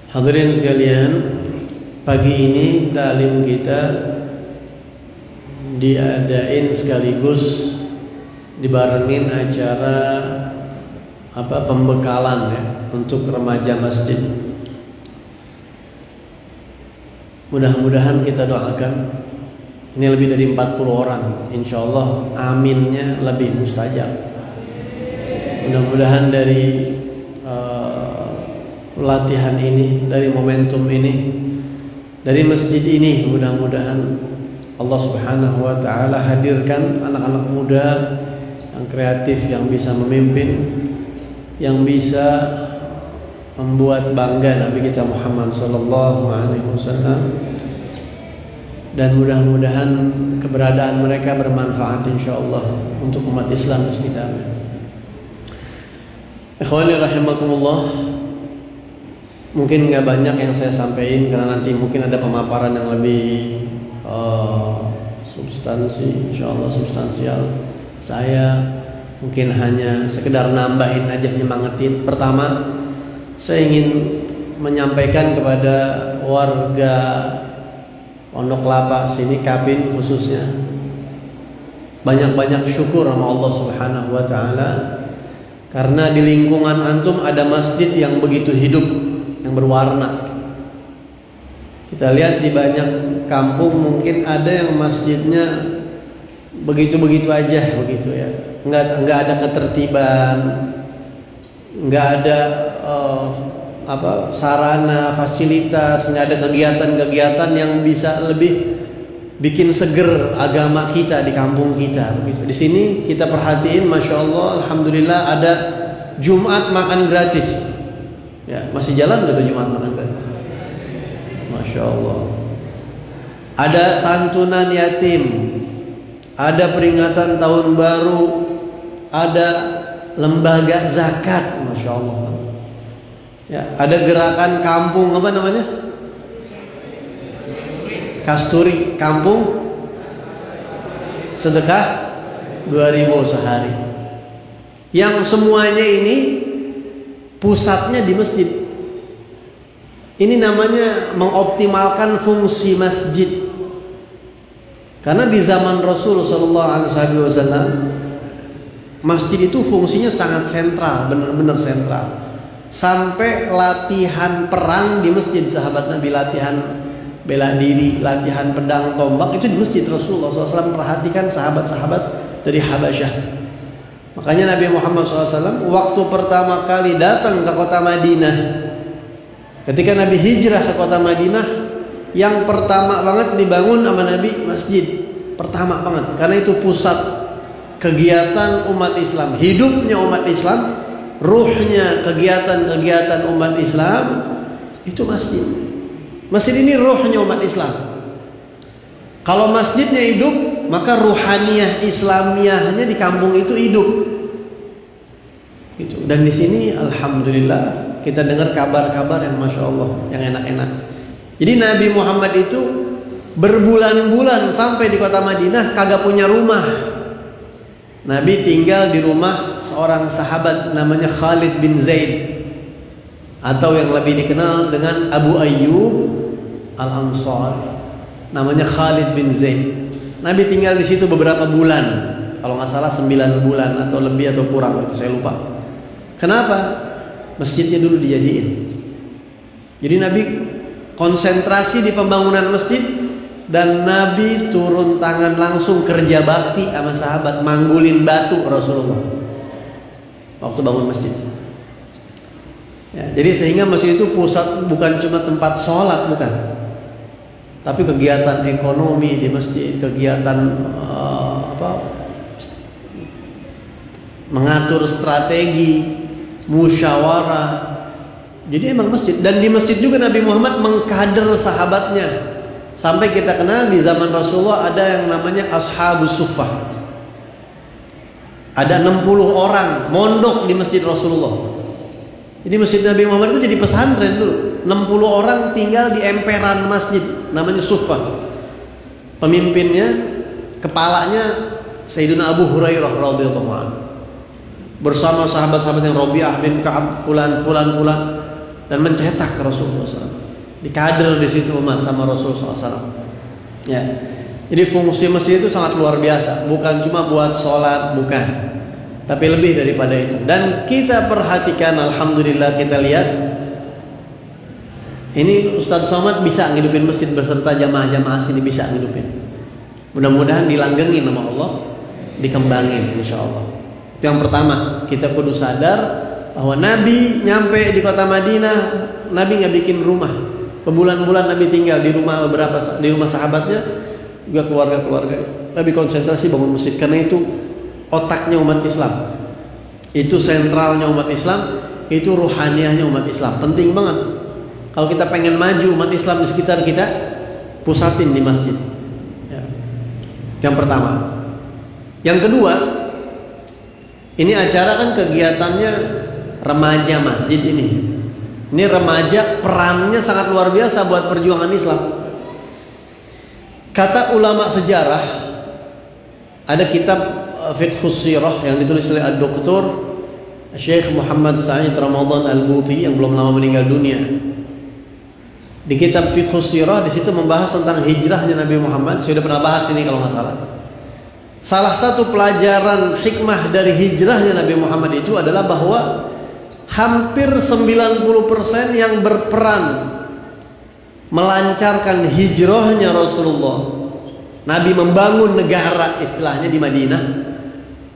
Hadirin sekalian, pagi ini ta'lim kita diadain sekaligus dibarengin acara pembekalan ya untuk remaja masjid. Mudah-mudahan kita doakan ini lebih dari 40 orang, insyaallah aminnya lebih mustajab. Mudah-mudahan dari latihan ini, dari momentum ini, dari masjid ini, mudah-mudahan Allah Subhanahu wa taala hadirkan anak-anak muda yang kreatif, yang bisa memimpin, yang bisa membuat bangga Nabi kita Muhammad sallallahu alaihi wasallam, dan mudah-mudahan keberadaan mereka bermanfaat insyaallah untuk umat Islam sekitarnya. Ikhwani rahimakumullah, mungkin nggak banyak yang saya sampaikan karena nanti mungkin ada pemaparan yang lebih substansi, insyaallah substansial. Saya mungkin hanya sekedar nambahin aja, nyemangetin. Pertama, saya ingin menyampaikan kepada warga Pondok Kelapa sini, Kabin khususnya, banyak-banyak syukur sama Allah Subhanahu wa taala karena di lingkungan antum ada masjid yang begitu hidup, yang berwarna. Kita lihat di banyak kampung mungkin ada yang masjidnya begitu-begitu aja, begitu ya. Enggak ada ketertiban, enggak ada sarana, fasilitas, enggak ada kegiatan-kegiatan yang bisa lebih bikin seger agama kita di kampung kita. Begitu. Di sini kita perhatiin, masya Allah, alhamdulillah ada Jumat makan gratis. Ya, masih jalan nggak tuh Jumat makan gratis? Masya Allah. Ada santunan yatim, ada peringatan tahun baru, ada lembaga zakat, masya Allah. Ya, ada gerakan kampung apa namanya? Kasturi, kampung sedekah 2.000 sehari. Yang semuanya ini pusatnya di masjid. Ini namanya mengoptimalkan fungsi masjid. Karena di zaman Rasul sallallahu alaihi wasallam masjid itu fungsinya sangat sentral, benar-benar sentral. Sampai latihan perang di masjid, sahabat Nabi latihan bela diri, latihan pedang tombak itu di masjid. Rasulullah SAW perhatikan sahabat-sahabat dari Habasyah. Makanya Nabi Muhammad SAW waktu pertama kali datang ke kota Madinah, ketika Nabi hijrah ke kota Madinah, yang pertama banget dibangun sama Nabi masjid. Pertama banget, karena itu pusat kegiatan umat Islam, hidupnya umat Islam, ruhnya kegiatan-kegiatan umat Islam itu masjid. Masjid ini ruhnya umat Islam. Kalau masjidnya hidup, maka ruhaniyah Islamiyahnya di kampung itu hidup. Gitu. Dan di sini alhamdulillah kita dengar kabar-kabar yang masya Allah, yang enak-enak. Jadi Nabi Muhammad itu berbulan-bulan sampai di kota Madinah kagak punya rumah. Nabi tinggal di rumah seorang sahabat namanya Khalid bin Zaid, atau yang lebih dikenal dengan Abu Ayyub Al-Ansari, namanya Khalid bin Zaid. Nabi tinggal di situ beberapa bulan, kalau nggak salah 9 bulan atau lebih atau kurang, itu saya lupa. Kenapa? Masjidnya dulu dijadiin. Jadi Nabi konsentrasi di pembangunan masjid, dan Nabi turun tangan langsung kerja bakti sama sahabat, manggulin batu Rasulullah waktu bangun masjid. Ya, jadi sehingga masjid itu pusat, bukan cuma tempat sholat, bukan, tapi kegiatan ekonomi di masjid, kegiatan mengatur strategi, musyawarah. Jadi emang masjid. Dan di masjid juga Nabi Muhammad mengkader sahabatnya. Sampai kita kenal di zaman Rasulullah ada yang namanya Ashabus Suffah. Ada 60 orang mondok di masjid Rasulullah. Jadi masjid Nabi Muhammad itu jadi pesantren dulu. 60 orang tinggal di emperan masjid, namanya Suffah. Pemimpinnya, kepalanya Sayyidina Abu Hurairah radhiyallahu anhu. Bersama sahabat-sahabat yang Rabi'ah bin Ka'ab, fulan. dan mencetak Rasulullah SAW. Dikader di situ umat sama Rasulullah SAW. Ya. Jadi fungsi masjid itu sangat luar biasa, bukan cuma buat sholat, bukan, tapi lebih daripada itu. Dan kita perhatikan, alhamdulillah kita lihat, ini Ustadz Somad bisa ngidupin masjid beserta jamaah-jamaah sini, bisa ngidupin. Mudah-mudahan dilanggengin sama Allah, dikembangin insya Allah. Itu yang pertama, kita kudu sadar bahwa Nabi nyampe di kota Madinah, Nabi nggak bikin rumah. Berbulan-bulan Nabi tinggal di rumah di rumah sahabatnya, juga keluarga-keluarga. Nabi konsentrasi bangun masjid, karena itu otaknya umat Islam, itu sentralnya umat Islam, itu ruhaniyahnya umat Islam. Penting banget. Kalau kita pengen maju umat Islam di sekitar kita, pusatin di masjid. Ya. Yang pertama. Yang kedua, ini acara kan kegiatannya remaja masjid ini. Ini remaja perannya sangat luar biasa buat perjuangan Islam. Kata ulama sejarah, ada kitab Fiqhus Sirah yang ditulis oleh Dr. Syekh Muhammad Sa'id Ramadan Al-Buti yang belum lama meninggal dunia. Di kitab Fiqhus Sirah di situ membahas tentang hijrahnya Nabi Muhammad. Saya sudah pernah bahas ini kalau nggak salah. Salah satu pelajaran hikmah dari hijrahnya Nabi Muhammad itu adalah bahwa hampir 90% yang berperan melancarkan hijrahnya Rasulullah. Nabi membangun negara istilahnya di Madinah.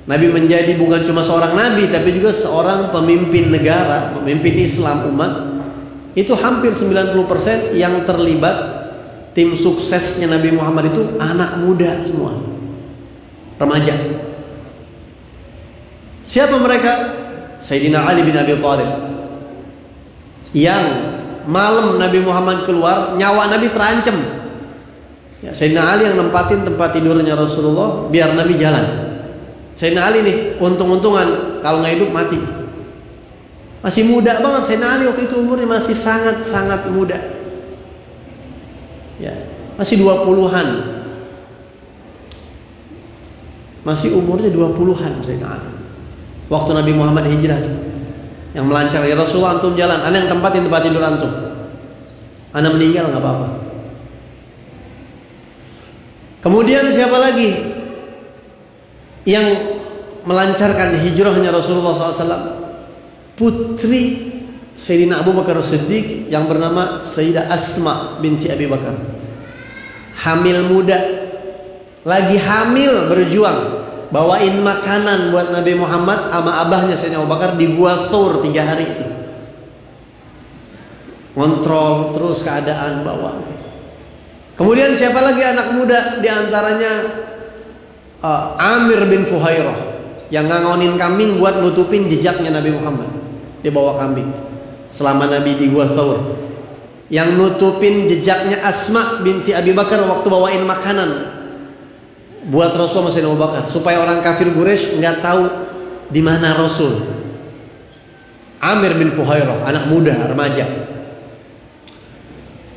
Nabi menjadi bukan cuma seorang nabi tapi juga seorang pemimpin negara, pemimpin Islam umat. Itu hampir 90% yang terlibat tim suksesnya Nabi Muhammad itu anak muda semua. Remaja. Siapa mereka? Sayyidina Ali bin Abi Thalib. Yang malam Nabi Muhammad keluar, nyawa Nabi terancam. Ya, Sayyidina Ali yang nempatin tempat tidurnya Rasulullah biar Nabi jalan. Sayyidina Ali nih, untung-untungan kalau nggak hidup mati. Masih muda banget Sayyidina Ali waktu itu, umurnya masih sangat-sangat muda. Ya, masih 20-an. Masih umurnya 20-an Sayyidina Ali. Waktu Nabi Muhammad hijrah tuh, yang melancar, ya Rasulullah antum jalan, ana yang tempatin tempat tidur antum. Ana meninggal nggak apa-apa. Kemudian siapa lagi yang melancarkan hijrahnya Rasulullah SAW? Putri Sayyidina Abu Bakar Siddiq yang bernama Sayyidah Asma binti Abi Bakar. Hamil muda, lagi hamil berjuang. Bawain makanan buat Nabi Muhammad sama abahnya Sayyidina Abu Bakar di Gua Thur 3 hari itu. Kontrol terus keadaan bawa gitu. Kemudian siapa lagi anak muda? Di antaranya Amir bin Fuhairah yang ngangonin kambing buat nutupin jejaknya Nabi Muhammad. Dia bawa kambing selama Nabi di Gua Thur. Yang nutupin jejaknya Asma binti Abi Bakar waktu bawain makanan buat Rasul sama Sayyidina Abu Bakar, supaya orang kafir Quraisy nggak tahu di mana Rasul. Amir bin Fuhairah, anak muda, remaja.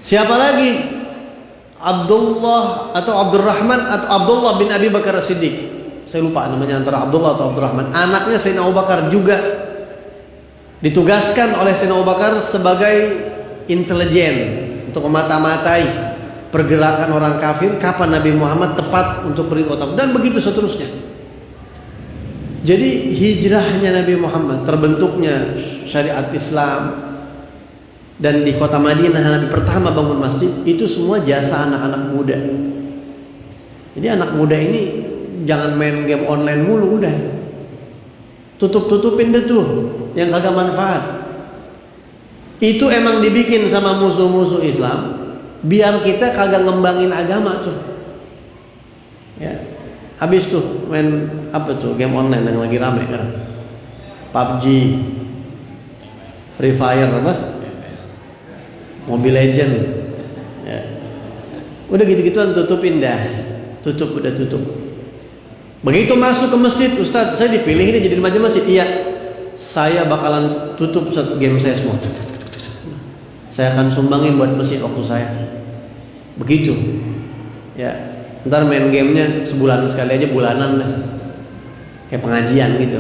Siapa lagi? Abdullah atau Abdurrahman atau Abdullah bin Abi Bakar Siddiq. Saya lupa namanya, antara Abdullah atau Abdurrahman. Anaknya Sayyidina Abu Bakar juga ditugaskan oleh Sayyidina Abu Bakar sebagai intelijen untuk memata-matai pergerakan orang kafir, kapan Nabi Muhammad tepat untuk pergi ke kota, dan begitu seterusnya. Jadi hijrahnya Nabi Muhammad, terbentuknya syariat Islam, dan di kota Madinah Nabi pertama bangun masjid, itu semua jasa anak-anak muda. Jadi anak muda ini jangan main game online mulu, udah tutup-tutupin deh tuh yang kagak manfaat. Itu emang dibikin sama musuh-musuh Islam biar kita kagak ngembangin agama tuh. Ya, habis tuh main apa tuh game online yang lagi rame kan, PUBG, Free Fire apa, Mobile Legend. Ya. Udah gitu-gituan tutupin dah, udah tutup. Begitu masuk ke masjid, Ustaz, saya dipilih ini jadi remaja masjid. Iya, saya bakalan tutup game saya semua. Saya akan sumbangin buat masjid waktu saya. Begitu. Ya, ntar main gamenya sebulan sekali aja, bulanan deh. Kayak pengajian gitu.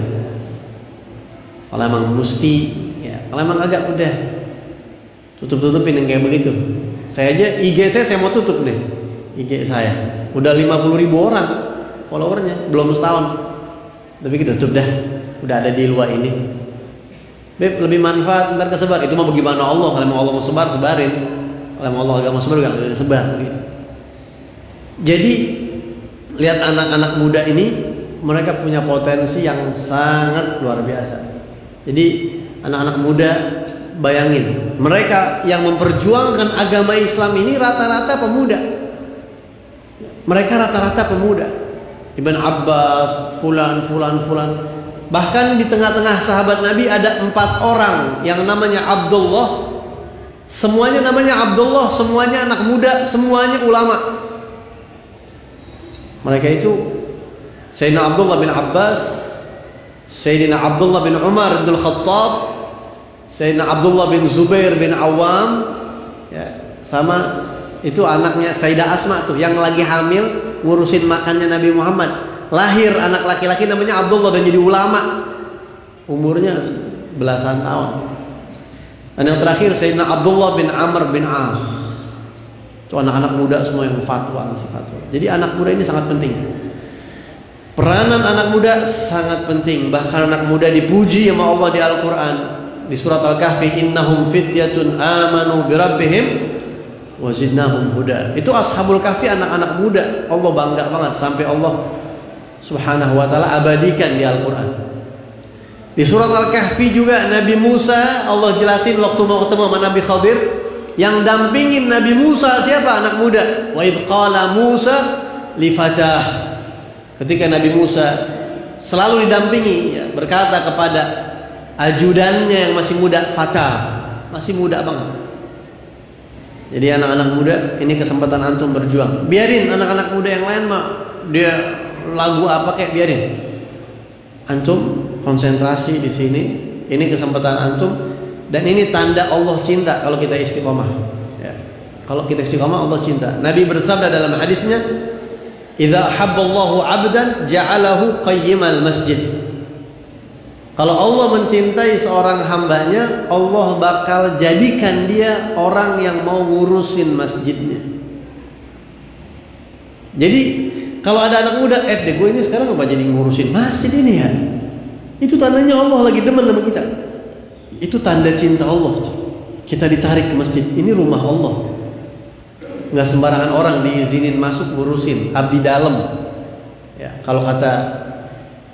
Kalau emang mesti, ya. Kalau emang agak udah tutup-tutupin yang kayak begitu. Saya aja IG saya mau tutup nih. IG saya udah 50.000 orang followernya, belum setahun. Tapi kita tutup dah. Udah ada di luar ini. Beb, lebih manfaat ntar kesebar. Itu mau bagaimana Allah. Kalau mau Allah mau sebar, sebarin. Kalau mau Allah agak mau sebar, gak sebar gitu. Jadi lihat anak-anak muda ini, mereka punya potensi yang sangat luar biasa. Jadi anak-anak muda, bayangin, mereka yang memperjuangkan agama Islam ini rata-rata pemuda. Mereka rata-rata pemuda. Ibn Abbas, fulan. Bahkan di tengah-tengah sahabat Nabi ada 4 orang yang namanya Abdullah. Semuanya namanya Abdullah, semuanya anak muda, semuanya ulama. Mereka itu Sayyidina Abdullah bin Abbas, Sayyidina Abdullah bin Umar bin Khattab, Sayyidina Abdullah bin Zubair bin Awam, ya, sama itu anaknya Sayyidah Asma tuh yang lagi hamil ngurusin makannya Nabi Muhammad. Lahir anak laki-laki namanya Abdullah dan jadi ulama. Umurnya belasan tahun. Dan yang terakhir Sayyidina Abdullah bin Amr bin As. Itu anak-anak muda semua yang fatwa, ngasih fatwa. Jadi anak muda ini sangat penting. Peranan anak muda sangat penting. Bahkan anak muda dipuji sama Allah di Al-Quran. Di surat Al-Kahfi, innahum fityatun amanu birabbihim wazidnahum huda. Itu ashabul kahfi, anak-anak muda. Allah bangga banget sampai Allah Subhanahu wa ta'ala abadikan di Al-Quran. Di surat Al-Kahfi juga Nabi Musa, Allah jelasin waktu mau ketemu sama Nabi Khadir, yang dampingin Nabi Musa siapa? Anak muda. Wa idh qala Musa li fatah. Ketika Nabi Musa selalu didampingi, ya, berkata kepada ajudannya yang masih muda, fatah, masih muda banget. Jadi anak-anak muda ini kesempatan antum berjuang. Biarin anak-anak muda yang lain mah dia lagu apa kayak biarin. Antum konsentrasi di sini. Ini kesempatan antum dan ini tanda Allah cinta kalau kita istiqomah. Ya. Kalau kita istiqomah Allah cinta. Nabi bersabda dalam hadisnya, "Idza habballahu 'abdan ja'alahu qayyimal masjid." Kalau Allah mencintai seorang hambanya, Allah bakal jadikan dia orang yang mau ngurusin masjidnya. Jadi kalau ada anak muda, deh gue ini sekarang apa jadi ngurusin masjid ini ya? Itu tandanya Allah lagi demen sama kita. Itu tanda cinta Allah. Kita ditarik ke masjid. Ini rumah Allah. Nggak sembarangan orang diizinin masuk ngurusin. Abdi dalam. Ya, kalau kata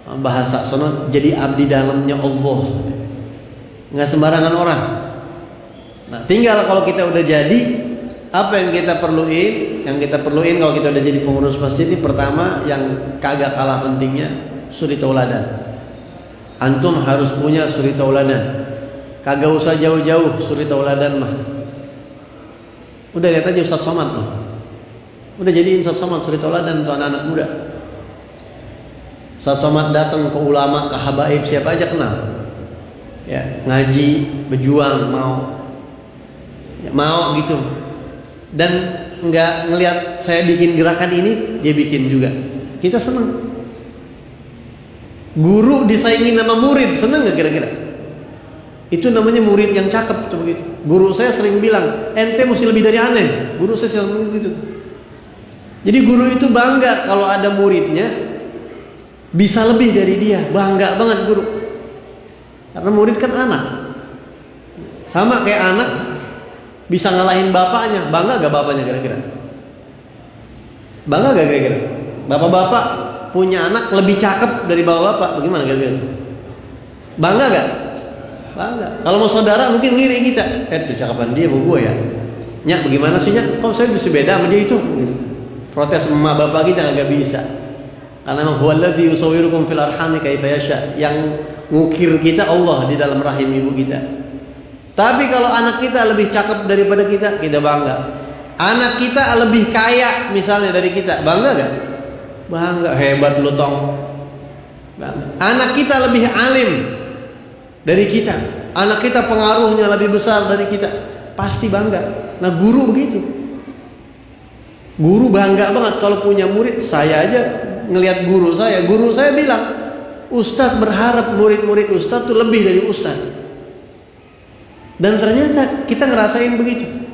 bahasa sono, jadi abdi dalamnya Allah. Nggak sembarangan orang. Nah, tinggal kalau kita udah jadi, apa yang kita perluin? Yang kita perluin kalau kita udah jadi pengurus masjid ini, pertama yang kagak kalah pentingnya suri tauladan. Antum harus punya suri tauladan. Kagak usah jauh-jauh suri tauladan mah. Udah lihat aja Ustaz Somad tuh. Udah jadiin Ustaz Somad suri tauladan untuk anak-anak muda. Ustaz Somad datang ke ulama, ke habaib, siapa aja kenal. Ya, ngaji, berjuang, mau. Ya, mau gitu. Dan nggak ngelihat saya bikin gerakan ini, dia bikin juga. Kita senang. Guru disaingin sama murid, senang nggak kira-kira? Itu namanya murid yang cakep tuh begitu. Guru saya sering bilang, ente mesti lebih dari aneh. Guru saya sering begitu. Jadi guru itu bangga kalau ada muridnya bisa lebih dari dia, bangga banget guru. Karena murid kan anak. Sama kayak anak bisa ngalahin bapaknya, bangga gak bapaknya kira-kira? Bangga gak kira-kira? Bapak-bapak punya anak lebih cakep dari bapak-bapak, bagaimana kira-kira? Bangga gak? Bangga. Kalau mau saudara mungkin ngiri kita, itu cakapan dia sama gue ya. Nyak bagaimana sih Nyak? Oh saya bisa beda sama dia itu. Protes sama bapak kita gak bisa. Karena memang huwallazi yusawwirukum fil arhami kaifa yasha. Yang ngukir kita Allah di dalam rahim ibu kita. Tapi kalau anak kita lebih cakep daripada kita, kita bangga. Anak kita lebih kaya misalnya dari kita, bangga gak? Bangga, hebat lu tong. Bangga. Anak kita lebih alim dari kita, anak kita pengaruhnya lebih besar dari kita, pasti bangga. Nah guru begitu. Guru bangga banget kalau punya murid. Saya aja ngelihat guru saya bilang, Ustadz berharap murid-murid Ustadz tuh lebih dari Ustadz. Dan ternyata kita ngerasain begitu.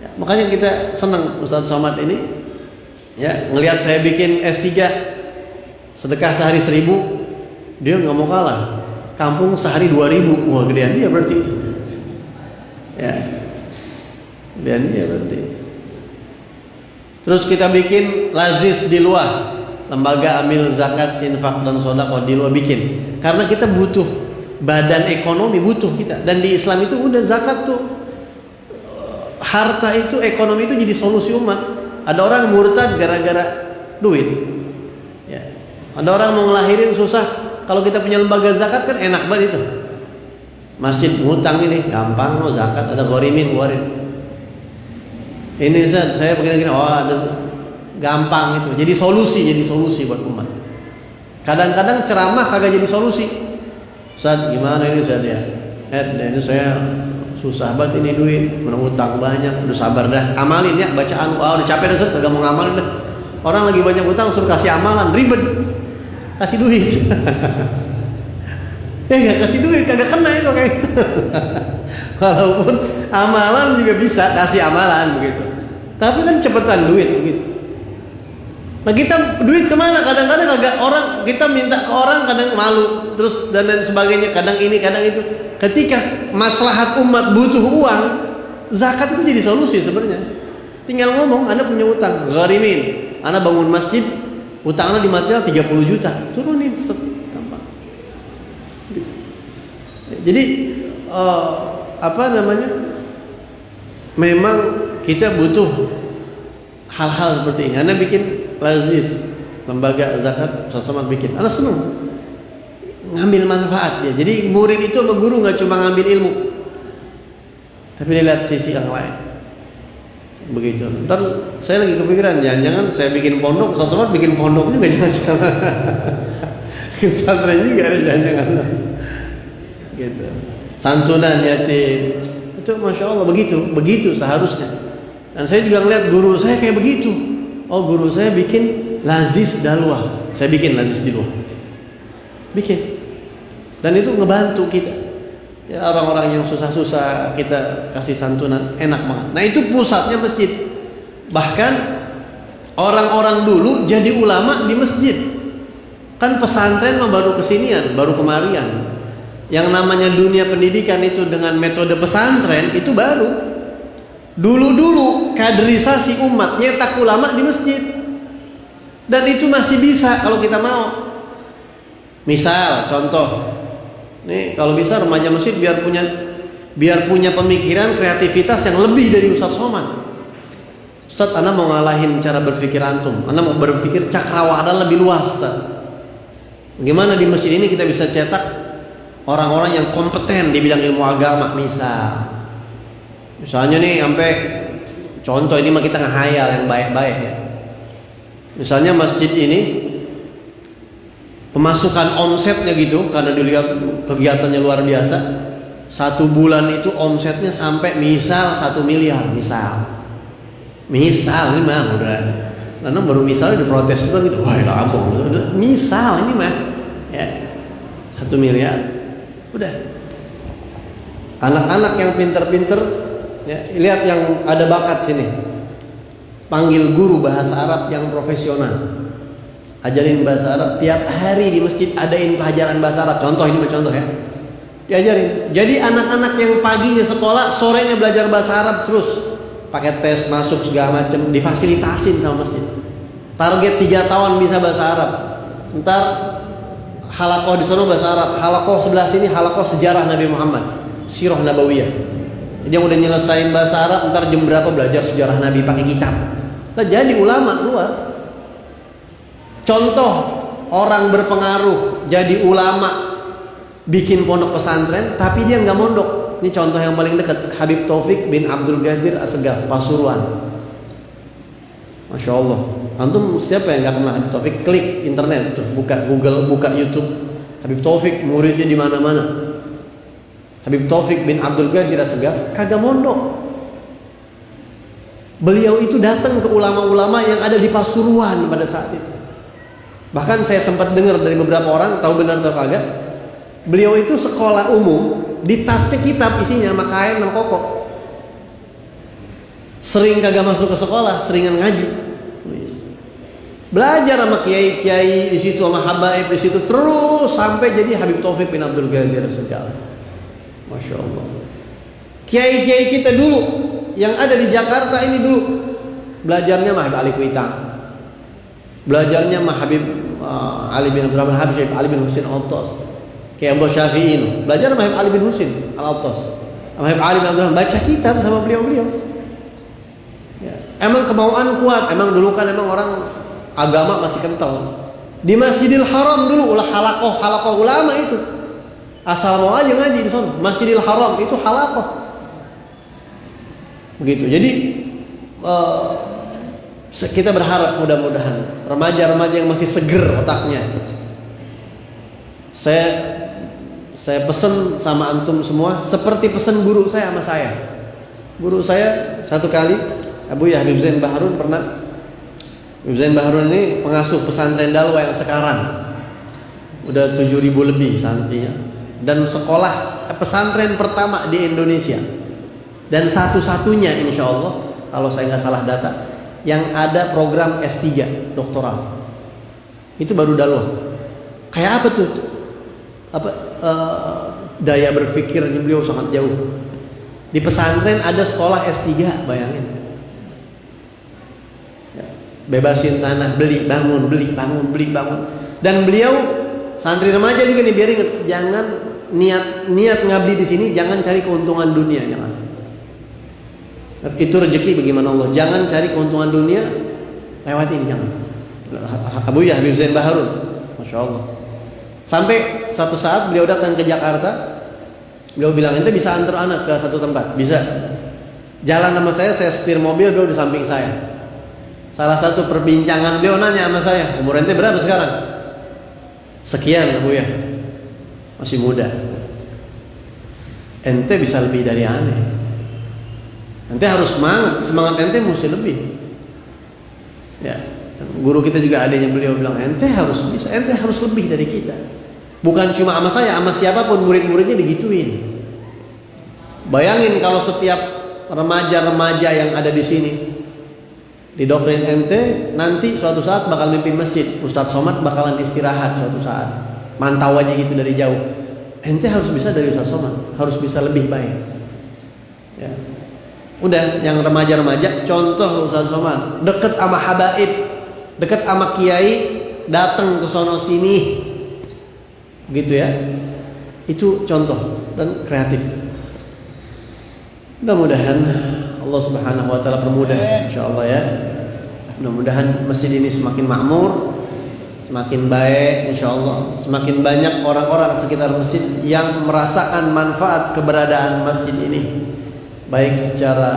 Ya, makanya kita senang Ustaz Somad ini, ya, ngelihat saya bikin S3 sedekah sehari 1.000, dia nggak mau kalah. Kampung sehari 2.000, wah gedean dia berarti itu. Ya, gedean dia berarti. Terus kita bikin lazis di luar, lembaga amil zakat, infak dan sedekah di luar bikin. Karena kita butuh badan ekonomi, butuh kita. Dan di Islam itu udah zakat tuh, harta itu, ekonomi itu jadi solusi umat. Ada orang murtad gara-gara duit. Ya. Ada orang mau ngelahirin susah. Kalau kita punya lembaga zakat kan enak banget itu. Masjid ngutang ini gampang, mau zakat ada ghorimin keluarin. Ini saya begini-gini, oh ada, gampang itu. Jadi solusi buat umat. Kadang-kadang ceramah kagak jadi solusi. Ustaz, gimana ini Ustaz ya? Ini saya susah banget ini duit, menutang banyak, udah sabar dah, amalin ya bacaan. Udah capek dah Ustaz, kagak mau ngamalin dah. Orang lagi banyak utang suruh kasih amalan, ribet. Kasih duit. Gak kasih duit, kagak kena itu kayak. Walaupun amalan juga bisa kasih amalan begitu. Tapi kan cepetan duit begitu. Nah kita duit kemana? Kadang-kadang agak orang kita minta ke orang kadang malu, terus dan lain sebagainya. Kadang ini, kadang itu. Ketika maslahat umat butuh uang, zakat itu jadi solusi sebenarnya. Tinggal ngomong, Anda punya utang, gharimin. Anda bangun masjid, utangnya di material 30 juta, turunin, gampang. Gitu. Jadi memang kita butuh hal-hal seperti ini. Anda bikin lazis, lembaga zakat, sama bikin. Anda senang ngambil manfaat ya. Jadi murid itu sama guru nggak cuma ngambil ilmu, tapi lihat sisi yang lain. Begitu. Ntar saya lagi kepikiran, jangan-jangan saya bikin pondok, sama bikin pondok juga jangan-jangan. Pesantren juga ada jangan-jangan. Gitu. Santunan yatim. Itu Masya Allah begitu seharusnya. Dan saya juga ngeliat guru saya kayak begitu. Oh guru saya bikin lazis dalwah, saya bikin lazis di luar, bikin. Dan itu ngebantu kita. Ya, orang-orang yang susah-susah kita kasih santunan, enak banget. Nah itu pusatnya masjid. Bahkan orang-orang dulu jadi ulama di masjid. Kan pesantren mah baru kesinian, baru kemarian. Yang namanya dunia pendidikan itu dengan metode pesantren itu baru. Dulu-dulu kaderisasi umat nyetak ulama di masjid. Dan itu masih bisa kalau kita mau. Misal contoh, nih kalau bisa remaja masjid biar punya pemikiran kreativitas yang lebih dari Ustaz Somad. Ustaz, Anda mau ngalahin cara berpikir antum, Anda mau berpikir cakrawala lebih luas, Ustaz. Bagaimana di masjid ini kita bisa cetak orang-orang yang kompeten di bidang ilmu agama, misalnya nih sampai contoh ini mah kita ngehayal yang baik-baik ya. Misalnya masjid ini pemasukan omsetnya gitu, karena dilihat kegiatannya luar biasa, 1 bulan itu omsetnya sampai misal 1 miliar, misal ini mah udah, karena baru misalnya diprotes itu gitu, wah itu ampun, misal ini mah ya 1 miliar, udah. Anak-anak yang pinter-pinter ya, lihat yang ada bakat sini, panggil guru bahasa Arab yang profesional, ajarin bahasa Arab tiap hari di masjid, adain pelajaran bahasa Arab. Contoh ini contoh ya, diajarin. Jadi anak-anak yang paginya sekolah, sorenya belajar bahasa Arab terus, pakai tes masuk segala macam, difasilitasin sama masjid. Target 3 tahun bisa bahasa Arab. Ntar halakoh di sana bahasa Arab, halakoh sebelah sini halakoh sejarah Nabi Muhammad, sirah nabawiyah. Jadi yang udah nyelesain bahasa Arab, ntar jam berapa belajar sejarah Nabi pakai kitab. Nah, jadi ulama luar. Contoh orang berpengaruh jadi ulama, bikin pondok pesantren, tapi dia nggak mondok. Ini contoh yang paling dekat, Habib Taufik bin Abdul Qadir Assegaf, Pasuruan. Masya Allah. Antum siapa yang nggak kenal Habib Taufik? Klik internet tuh, buka Google, buka YouTube. Habib Taufik muridnya di mana-mana. Habib Taufik bin Abdul Qadir Assegaf kagak mondok. Beliau itu datang ke ulama-ulama yang ada di Pasuruan pada saat itu. Bahkan saya sempat dengar dari beberapa orang, tahu benar atau kagak, beliau itu sekolah umum di tasnya kitab isinya sama kain sama koko. Sering kagak masuk ke sekolah, seringan ngaji. Belajar sama kiai-kiai di situ, sama habaib di situ, terus sampai jadi Habib Taufik bin Abdul Ghadir segala. Masya Allah. Kiai-kiai kita dulu yang ada di Jakarta ini dulu belajarnya sama Habib Ali Kuitang, belajarnya sama Habib Ali bin Abdurrahman Habib, Ali bin Husin Al-Attas, kayak Abdul Syafi'i, belajar sama Habib Ali bin Husin Al-Attas, sama Habib Ali bin Abdurrahman, baca kitab sama beliau-beliau. Ya. Emang kemauan kuat, emang dulu kan emang orang agama masih kental. Di Masjidil Haram dulu ulah halakoh ulama itu. Asal mau aja ngaji di sana. Masjidil Haram itu halakoh. Begitu. Jadi kita berharap mudah-mudahan remaja-remaja yang masih seger otaknya. Saya pesen sama antum semua seperti pesen guru saya sama saya. Guru saya satu kali, Abu ya Habib Zain Baharun pernah. Habib Zain Baharun ini pengasuh pesantren Dalwa yang sekarang udah 7.000 lebih santrinya, dan sekolah pesantren pertama di Indonesia dan satu-satunya insya Allah kalau saya nggak salah data yang ada program S3 doktoral. Itu baru Dalwa. Kayak apa tuh? Daya berpikirnya beliau sangat jauh. Di pesantren ada sekolah S3, bayangin. Bebasin tanah, beli, bangun, beli, bangun, beli, bangun. Dan beliau santri remaja juga nih, biar ingat, jangan niat ngabdi di sini, jangan cari keuntungan dunia, jangan. Itu rezeki bagaimana Allah. Jangan cari keuntungan dunia lewat ini, jangan. Abu ya Habib Zain Baharun, masya Allah. Sampai satu saat beliau datang ke Jakarta, beliau bilang, ente bisa antar anak ke satu tempat? Bisa. Jalan sama saya setir mobil, beliau di samping saya. Salah satu perbincangan beliau nanya sama saya, umur ente berapa sekarang? Sekian Abu ya, masih muda. Ente bisa lebih dari aneh. Ente harus semangat ente mesti lebih. Ya, guru kita juga adanya beliau bilang, ente harus bisa, ente harus lebih dari kita. Bukan cuma sama saya, sama siapapun murid-muridnya digituin. Bayangin kalau setiap remaja-remaja yang ada di sini di doktrin ente nanti suatu saat bakal mimpin masjid, Ustadz Somad bakalan istirahat suatu saat, mantau aja gitu dari jauh. Ente harus bisa dari Ustadz Somad, harus bisa lebih baik. Ya. Udah, yang remaja-remaja contoh Ustadz Somad, deket sama habaib, deket sama kiai, datang ke sono sini, gitu ya. Itu contoh dan kreatif. Mudah-mudahan Allah Subhanahu wa taala permudah insyaallah ya. Mudah-mudahan masjid ini semakin makmur, semakin baik insyaallah, semakin banyak orang-orang sekitar masjid yang merasakan manfaat keberadaan masjid ini, baik secara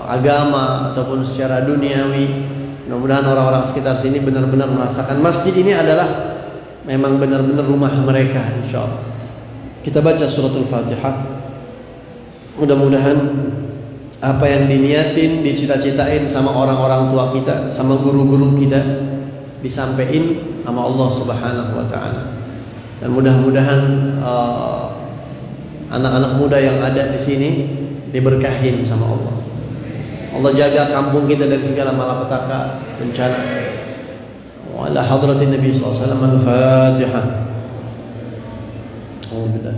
agama ataupun secara duniawi. Mudah-mudahan orang-orang sekitar sini benar-benar merasakan masjid ini adalah memang benar-benar rumah mereka insyaallah. Kita baca suratul Fatihah. Mudah-mudahan apa yang diniatin, dicita-citain sama orang-orang tua kita, sama guru-guru kita, disampaikan sama Allah Subhanahu wa taala. Dan mudah-mudahan anak-anak muda yang ada di sini diberkahin sama Allah. Allah jaga kampung kita dari segala malapetaka, bencana. Wa ala hadratin Nabi sallallahu alaihi wasallam al-Fatihah. Alhamdulillah.